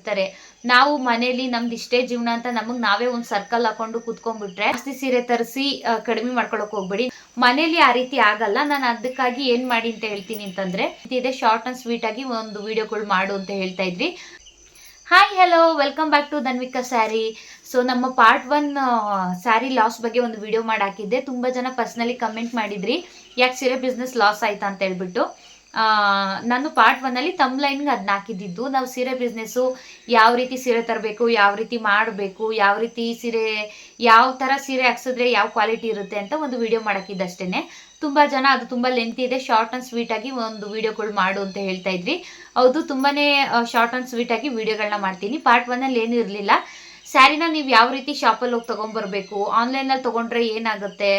ಇರ್ತಾರೆ. ನಾವು ಮನೇಲಿ ನಮ್ದು ಇಷ್ಟೇ ಜೀವನ ಅಂತ ನಮಗೆ ನಾವೇ ಒಂದು ಸರ್ಕಲ್ ಹಾಕೊಂಡು ಕೂತ್ಕೊಂಡ್ಬಿಟ್ರೆ ಜಾಸ್ತಿ ಸೀರೆ ತರಿಸಿ ಕಡಿಮೆ ಮಾಡ್ಕೊಳಕ್ ಹೋಗ್ಬೇಡಿ. ಮನೇಲಿ ಆ ರೀತಿ ಆಗಲ್ಲ. ನಾನು ಅದಕ್ಕಾಗಿ ಏನ್ ಮಾಡಿ ಅಂತ ಹೇಳ್ತೀನಿ ಅಂತಂದ್ರೆ, ಇದೆ ಶಾರ್ಟ್ ಅಂಡ್ ಸ್ವೀಟ್ ಆಗಿ ಒಂದು ವಿಡಿಯೋಗಳು ಮಾಡು ಅಂತ ಹೇಳ್ತಾ ಇದ್ರಿ. Hi hello, welcome back to Dhanvika sari. So ನಮ್ಮ ಪಾರ್ಟ್ 1 ಸ್ಯಾರಿ ಲಾಸ್ ಬಗ್ಗೆ ಒಂದು ವಿಡಿಯೋ ಮಾಡಿ ಹಾಕಿದ್ದೆ. ತುಂಬ ಜನ ಪರ್ಸ್ನಲಿ ಕಮೆಂಟ್ ಮಾಡಿದ್ರಿ, ಯಾಕೆ ಸೀರೆ ಬಿಸ್ನೆಸ್ ಲಾಸ್ ಆಯ್ತಾ ಅಂತ ಹೇಳ್ಬಿಟ್ಟು. ನಾನು ಪಾರ್ಟ್ 1 ಅಲ್ಲಿ ಲೈನ್ಗೆ ಅದನ್ನ ಹಾಕಿದ್ದು. ನಾವು ಸೀರೆ ಬಿಸ್ನೆಸ್ಸು ಯಾವ ರೀತಿ ಸೀರೆ ತರಬೇಕು, ಯಾವ ರೀತಿ ಮಾಡಬೇಕು, ಯಾವ ರೀತಿ ಸೀರೆ, ಯಾವ ಥರ ಸೀರೆ ಹಾಕ್ಸಿದ್ರೆ ಯಾವ ಕ್ವಾಲಿಟಿ ಇರುತ್ತೆ ಅಂತ ಒಂದು ವಿಡಿಯೋ ಮಾಡಾಕಿದ್ದಷ್ಟೇ. ತುಂಬ ಜನ ಅದು ತುಂಬ ಲೆಂತಿ ಇದೆ, ಶಾರ್ಟ್ ಆ್ಯಂಡ್ ಸ್ವೀಟ್ ಆಗಿ ಒಂದು ವಿಡಿಯೋಗಳು ಮಾಡು ಅಂತ ಹೇಳ್ತಾ ಇದ್ರಿ. ಹೌದು, ತುಂಬಾ ಶಾರ್ಟ್ ಆ್ಯಂಡ್ ಸ್ವೀಟ್ ಆಗಿ ವಿಡಿಯೋಗಳನ್ನ ಮಾಡ್ತೀನಿ. ಪಾರ್ಟ್ 1 ಅಲ್ಲಿ ಏನೂ ಇರಲಿಲ್ಲ. ಸ್ಯಾರಿನ ನೀವು ಯಾವ ರೀತಿ ಶಾಪಲ್ಲಿ ಹೋಗಿ ತೊಗೊಂಬರ್ಬೇಕು, ಆನ್ಲೈನಲ್ಲಿ ತೊಗೊಂಡ್ರೆ ಏನಾಗುತ್ತೆ,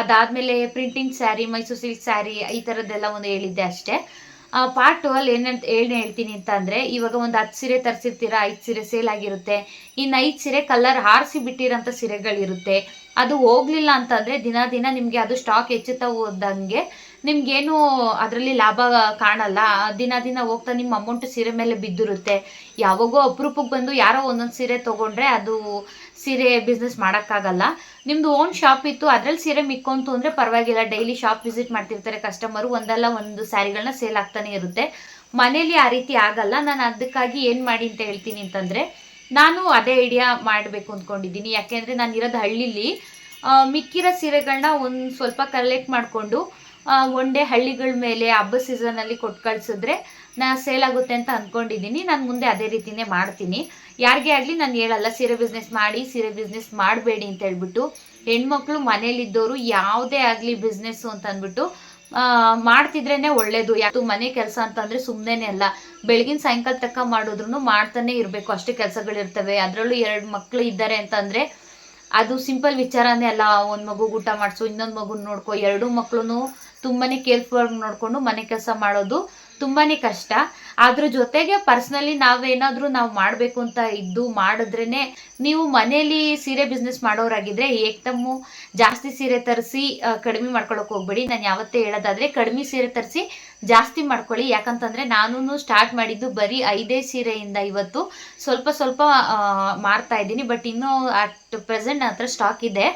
ಅದಾದಮೇಲೆ ಪ್ರಿಂಟಿಂಗ್ ಸ್ಯಾರಿ, ಮೈಸೂರು ಸಿಲ್ಕ್ ಸ್ಯಾರಿ, ಈ ಥರದ್ದೆಲ್ಲ ಒಂದು ಹೇಳಿದ್ದೆ ಅಷ್ಟೇ. ಪಾರ್ಟ್ 2 ಅಲ್ಲಿ ಏನು ಹೇಳ್ತೀನಿ ಅಂತ ಅಂದರೆ, ಇವಾಗ ಒಂದು 10 ಸೀರೆ ತರಿಸಿರ್ತೀರ, 5 ಸೀರೆ ಸೇಲ್ ಆಗಿರುತ್ತೆ. ಇನ್ನು 5 ಸೀರೆ ಕಲರ್ ಹಾರಿಸಿ ಬಿಟ್ಟಿರೋಂಥ ಸೀರೆಗಳಿರುತ್ತೆ. ಅದು ಹೋಗಲಿಲ್ಲ ಅಂತಂದರೆ ದಿನ ನಿಮಗೆ ಅದು ಸ್ಟಾಕ್ ಹೆಚ್ಚುತ್ತಾ ಹೋದಂಗೆ ನಿಮಗೇನು ಅದರಲ್ಲಿ ಲಾಭ ಕಾಣಲ್ಲ. ದಿನ ಹೋಗ್ತಾ ನಿಮ್ಮ ಅಮೌಂಟ್ ಸೀರೆ ಮೇಲೆ ಬಿದ್ದಿರುತ್ತೆ. ಯಾವಾಗೋ ಅಪರೂಪಕ್ಕೆ ಬಂದು ಯಾರೋ ಒಂದೊಂದು ಸೀರೆ ತೊಗೊಂಡ್ರೆ ಅದು ಸೀರೆ ಬಿಸ್ನೆಸ್ ಮಾಡೋಕ್ಕಾಗಲ್ಲ. ನಿಮ್ಮದು ಓನ್ ಶಾಪ್ ಇತ್ತು, ಅದರಲ್ಲಿ ಸೀರೆ ಮಿಕ್ಕೊಂತು ಅಂದರೆ ಪರವಾಗಿಲ್ಲ. ಡೈಲಿ ಶಾಪ್ ವಿಸಿಟ್ ಮಾಡ್ತಿರ್ತಾರೆ ಕಸ್ಟಮರು, ಒಂದಲ್ಲ ಒಂದು ಸ್ಯಾರಿಗಳನ್ನ ಸೇಲ್ ಆಗ್ತಾನೆ ಇರುತ್ತೆ. ಮನೇಲಿ ಆ ರೀತಿ ಆಗಲ್ಲ. ನಾನು ಅದಕ್ಕಾಗಿ ಏನು ಮಾಡಿ ಅಂತ ಹೇಳ್ತೀನಿ ಅಂತಂದರೆ, ನಾನು ಅದೇ ಐಡಿಯಾ ಮಾಡಬೇಕು ಅಂದ್ಕೊಂಡಿದ್ದೀನಿ. ಯಾಕೆಂದರೆ ನಾನು ಇರೋದು ಹಳ್ಳಿಲಿ. ಮಿಕ್ಕಿರೋ ಸೀರೆಗಳನ್ನ ಒಂದು ಸ್ವಲ್ಪ ಕಲೆಕ್ಟ್ ಮಾಡಿಕೊಂಡು ಒಂದೇ ಹಳ್ಳಿಗಳ ಮೇಲೆ ಹಬ್ಬ ಸೀಸನಲ್ಲಿ ಕೊಟ್ಟು ಕಳಿಸಿದ್ರೆ ಸೇಲ್ ಆಗುತ್ತೆ ಅಂತ ಅಂದ್ಕೊಂಡಿದ್ದೀನಿ. ನಾನು ಮುಂದೆ ಅದೇ ರೀತಿಯೇ ಮಾಡ್ತೀನಿ. ಯಾರಿಗೇ ಆಗಲಿ ನಾನು ಹೇಳಲ್ಲ ಸೀರೆ ಬಿಸ್ನೆಸ್ ಮಾಡಿ, ಸೀರೆ ಬಿಸ್ನೆಸ್ ಮಾಡಬೇಡಿ ಅಂತ ಹೇಳ್ಬಿಟ್ಟು. ಹೆಣ್ಮಕ್ಳು ಮನೇಲಿದ್ದವರು ಯಾವುದೇ ಆಗಲಿ ಬಿಸ್ನೆಸ್ಸು ಅಂತ ಅಂದ್ಬಿಟ್ಟು ಮಾಡ್ತಿದ್ರೇ ಒಳ್ಳೇದು. ಯಾಕೆ ಮನೆ ಕೆಲಸ ಅಂತಂದರೆ ಸುಮ್ಮನೆ ಅಲ್ಲ, ಬೆಳಗಿನ ಸಾಯಂಕಾಲ ತನಕ ಮಾಡಿದ್ರು ಮಾಡ್ತಾನೆ ಇರಬೇಕು, ಅಷ್ಟೇ ಕೆಲಸಗಳಿರ್ತವೆ. ಅದರಲ್ಲೂ 2 ಮಕ್ಕಳು ಇದ್ದಾರೆ ಅಂತಂದರೆ ಅದು ಸಿಂಪಲ್ ವಿಚಾರನೇ ಅಲ್ಲ. ಒಂದು ಮಗು ಊಟ ಮಾಡಿಸು, ಇನ್ನೊಂದು ಮಗುನ ನೋಡ್ಕೊ, 2 ಮಕ್ಕಳು ತುಂಬಾ ಕೇರ್ಫುಲ್ ನೋಡಿಕೊಂಡು ಮನೆ ಕೆಲಸ ಮಾಡೋದು ತುಂಬಾ ಕಷ್ಟ. ಅದ್ರ ಜೊತೆಗೆ ಪರ್ಸ್ನಲಿ ನಾವೇನಾದರೂ ನಾವು ಮಾಡಬೇಕು ಅಂತ ಇದ್ದು ಮಾಡಿದ್ರೇ, ನೀವು ಮನೇಲಿ ಸೀರೆ ಬಿಸ್ನೆಸ್ ಮಾಡೋರಾಗಿದ್ದರೆ ಏಕ್ದಮ್ಮು ಜಾಸ್ತಿ ಸೀರೆ ತರಿಸಿ ಕಡಿಮೆ ಮಾಡ್ಕೊಳಕ್ಕೆ ಹೋಗ್ಬೇಡಿ. ನಾನು ಯಾವತ್ತೇ ಹೇಳೋದಾದರೆ ಕಡಿಮೆ ಸೀರೆ ತರಿಸಿ ಜಾಸ್ತಿ ಮಾಡ್ಕೊಳ್ಳಿ. ಯಾಕಂತಂದರೆ ನಾನು ಸ್ಟಾರ್ಟ್ ಮಾಡಿದ್ದು ಬರೀ 5 ಸೀರೆಯಿಂದ ಇವತ್ತು ಸ್ವಲ್ಪ ಮಾರ್ತಾ ಇದ್ದೀನಿ. ಬಟ್ ಇನ್ನೂ ಅಟ್ ಪ್ರೆಸೆಂಟ್ ನನ್ನ ಹತ್ರ ಸ್ಟಾಕ್ ಇದೆ.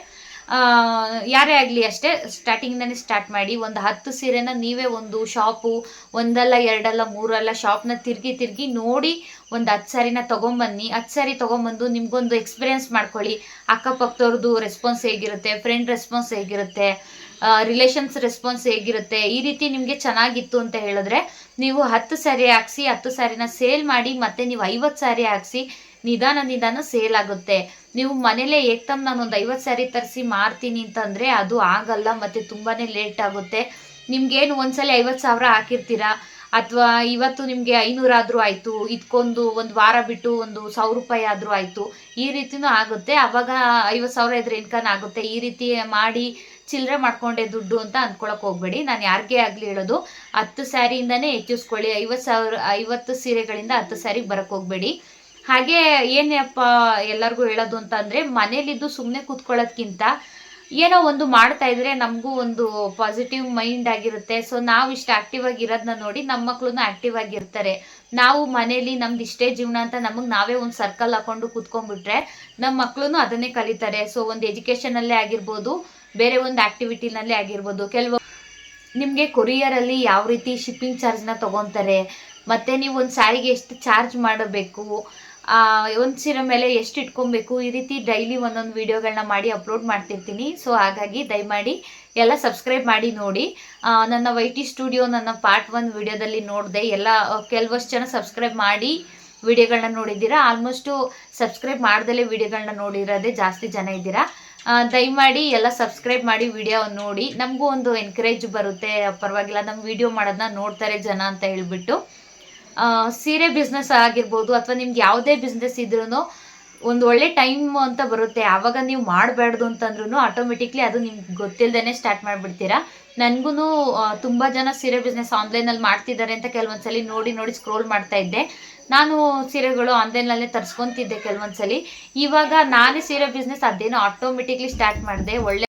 ಯಾರೇ ಆಗಲಿ ಅಷ್ಟೇ, ಸ್ಟಾರ್ಟಿಂಗ್ನೇ ಸ್ಟಾರ್ಟ್ ಮಾಡಿ. ಒಂದು 10 ಸೀರೆನ ನೀವೇ ಒಂದು ಶಾಪು, ಒಂದಲ್ಲ 2 ಅಲ್ಲ 3 ಅಲ್ಲ ಶಾಪ್ನ ತಿರುಗಿ ನೋಡಿ ಒಂದು 10 ಸ್ಯಾರಿನ ತೊಗೊಂಬನ್ನಿ. 10 ಸ್ಯಾರಿ ತೊಗೊಂಬಂದು ನಿಮ್ಗೊಂದು ಎಕ್ಸ್ಪೀರಿಯೆನ್ಸ್ ಮಾಡ್ಕೊಳ್ಳಿ. ಅಕ್ಕಪಕ್ಕದವ್ರದ್ದು ರೆಸ್ಪಾನ್ಸ್ ಹೇಗಿರುತ್ತೆ, ಫ್ರೆಂಡ್ ರೆಸ್ಪಾನ್ಸ್ ಹೇಗಿರುತ್ತೆ, ರಿಲೇಷನ್ಸ್ ರೆಸ್ಪಾನ್ಸ್ ಹೇಗಿರುತ್ತೆ, ಈ ರೀತಿ ನಿಮಗೆ ಚೆನ್ನಾಗಿತ್ತು ಅಂತ ಹೇಳಿದ್ರೆ ನೀವು 10 ಸ್ಯಾರಿ ಹಾಕ್ಸಿ, 10 ಸ್ಯಾರಿನ ಸೇಲ್ ಮಾಡಿ, ಮತ್ತು ನೀವು 50 ಸ್ಯಾರಿ ಹಾಕ್ಸಿ. ನಿಧಾನ ಸೇಲ್ ಆಗುತ್ತೆ. ನೀವು ಮನೇಲೇ ಏಕ್ದಮ್ ನಾನೊಂದು 50 ಸ್ಯಾರಿ ತರಿಸಿ ಮಾರ್ತೀನಿ ಅಂತಂದರೆ ಅದು ಆಗಲ್ಲ, ಮತ್ತು ತುಂಬಾ ಲೇಟ್ ಆಗುತ್ತೆ. ನಿಮ್ಗೇನು ಒಂದ್ಸಲ 50,000 ಹಾಕಿರ್ತೀರಾ, ಅಥವಾ ಇವತ್ತು ನಿಮಗೆ 500 ಆದರೂ ಆಯಿತು, ಇದಕ್ಕೊಂದು ಒಂದು ವಾರ ಬಿಟ್ಟು ಒಂದು 1,000 ರೂಪಾಯಿ ಆದರೂ ಆಯಿತು, ಈ ರೀತಿಯೂ ಆಗುತ್ತೆ. ಆವಾಗ 50,000 ಇದ್ರೆ ಇನ್ಕಮ್ ಆಗುತ್ತೆ. ಈ ರೀತಿ ಮಾಡಿ ಚಿಲ್ಲರೆ ಮಾಡ್ಕೊಂಡೆ ದುಡ್ಡು ಅಂತ ಅಂದ್ಕೊಳಕ್ಕೆ ಹೋಗ್ಬೇಡಿ. ನಾನು ಯಾರಿಗೇ ಆಗಲಿ ಹೇಳೋದು, 10 ಸ್ಯಾರಿಯಿಂದನೇ ಹೆಚ್ಚಿಸ್ಕೊಳ್ಳಿ. 50 ಸೀರೆಗಳಿಂದ 10 ಸ್ಯಾರಿಗೆ ಬರೋಕ್ಕೆ ಹೋಗಬೇಡಿ. ಹಾಗೆ ಏನಪ್ಪ ಎಲ್ಲರಿಗೂ ಹೇಳೋದು ಅಂತ ಅಂದರೆ, ಮನೇಲಿದ್ದು ಸುಮ್ಮನೆ ಕೂತ್ಕೊಳ್ಳೋದ್ಕಿಂತ ಏನೋ ಒಂದು ಮಾಡ್ತಾ ಇದ್ರೆ ನಮಗೂ ಒಂದು ಪಾಸಿಟಿವ್ ಮೈಂಡ್ ಆಗಿರುತ್ತೆ. ಸೊ ನಾವು ಇಷ್ಟು ಆ್ಯಕ್ಟಿವ್ ಆಗಿರೋದನ್ನ ನೋಡಿ ನಮ್ಮ ಮಕ್ಕಳು ಆ್ಯಕ್ಟಿವ್ ಆಗಿರ್ತಾರೆ. ನಾವು ಮನೇಲಿ ನಮ್ದು ಇಷ್ಟೇ ಜೀವನ ಅಂತ ನಮಗೆ ನಾವೇ ಒಂದು ಸರ್ಕಲ್ ಹಾಕೊಂಡು ಕೂತ್ಕೊಂಡ್ಬಿಟ್ರೆ ನಮ್ಮ ಮಕ್ಕಳು ಅದನ್ನೇ ಕಲಿತಾರೆ. ಸೊ ಒಂದು ಎಜುಕೇಷನಲ್ಲೇ ಆಗಿರ್ಬೋದು, ಬೇರೆ ಒಂದು ಆ್ಯಕ್ಟಿವಿಟಿನಲ್ಲೇ ಆಗಿರ್ಬೋದು. ಕೆಲವು ನಿಮಗೆ ಕೊರಿಯರಲ್ಲಿ ಯಾವ ರೀತಿ ಶಿಪ್ಪಿಂಗ್ ಚಾರ್ಜ್ನ ತೊಗೊತಾರೆ, ಮತ್ತು ನೀವು ಒಂದು ಸ್ಯಾರಿಗೆ ಎಷ್ಟು ಚಾರ್ಜ್ ಮಾಡಬೇಕು, ಒಂದು ಸೀರೆ ಮೇಲೆ ಎಷ್ಟು ಇಟ್ಕೊಬೇಕು, ಈ ರೀತಿ ಡೈಲಿ ಒಂದೊಂದು ವೀಡಿಯೋಗಳನ್ನ ಮಾಡಿ ಅಪ್ಲೋಡ್ ಮಾಡ್ತಿರ್ತೀನಿ. ಸೊ ಹಾಗಾಗಿ ದಯಮಾಡಿ ಎಲ್ಲ ಸಬ್ಸ್ಕ್ರೈಬ್ ಮಾಡಿ ನೋಡಿ. ನನ್ನ ವೈಟಿ ಸ್ಟುಡಿಯೋ ನನ್ನ ಪಾರ್ಟ್ 1 ವಿಡಿಯೋದಲ್ಲಿ ನೋಡಿದೆ. ಎಲ್ಲ ಕೆಲವಷ್ಟು ಜನ ಸಬ್ಸ್ಕ್ರೈಬ್ ಮಾಡಿ ವಿಡಿಯೋಗಳನ್ನ ನೋಡಿದ್ದೀರಾ. ಆಲ್ಮೋಸ್ಟು ಸಬ್ಸ್ಕ್ರೈಬ್ ಮಾಡ್ದಲೇ ವಿಡಿಯೋಗಳನ್ನ ನೋಡಿರೋದೇ ಜಾಸ್ತಿ ಜನ ಇದ್ದೀರಾ. ದಯಮಾಡಿ ಎಲ್ಲ ಸಬ್ಸ್ಕ್ರೈಬ್ ಮಾಡಿ ವಿಡಿಯೋ ನೋಡಿ. ನಮಗೂ ಒಂದು ಎನ್ಕರೇಜ್ ಬರುತ್ತೆ, ಪರವಾಗಿಲ್ಲ ನಮ್ಮ ವಿಡಿಯೋ ಮಾಡೋದನ್ನ ನೋಡ್ತಾರೆ ಜನ ಅಂತ ಹೇಳ್ಬಿಟ್ಟು. ಸೀರೆ ಬಿಸ್ನೆಸ್ ಆಗಿರ್ಬೋದು, ಅಥವಾ ನಿಮ್ಗೆ ಯಾವುದೇ ಬಿಸ್ನೆಸ್ ಇದ್ರೂ ಒಂದು ಒಳ್ಳೆ ಟೈಮ್ ಅಂತ ಬರುತ್ತೆ. ಆವಾಗ ನೀವು ಮಾಡಬಾರ್ದು ಅಂತಂದ್ರೂ ಆಟೋಮೆಟಿಕ್ಲಿ ಅದು ನಿಮ್ಗೆ ಗೊತ್ತಿಲ್ಲದೇ ಸ್ಟಾರ್ಟ್ ಮಾಡಿಬಿಡ್ತೀರಾ. ನನಗೂ ತುಂಬ ಜನ ಸೀರೆ ಬಿಸ್ನೆಸ್ ಆನ್ಲೈನಲ್ಲಿ ಮಾಡ್ತಿದ್ದಾರೆ ಅಂತ ಕೆಲವೊಂದ್ಸಲಿ ನೋಡಿ ಸ್ಕ್ರೋಲ್ ಮಾಡ್ತಾ ಇದ್ದೆ. ನಾನು ಸೀರೆಗಳು ಆನ್ಲೈನಲ್ಲೇ ತರಿಸ್ಕೊತಿದ್ದೆ ಕೆಲವೊಂದ್ಸಲಿ. ಇವಾಗ ನಾನೇ ಸೀರೆ ಬಿಸ್ನೆಸ್ ಅದೇನೋ ಆಟೋಮೆಟಿಕ್ಲಿ ಸ್ಟಾರ್ಟ್ ಮಾಡಿದೆ. ಒಳ್ಳೆ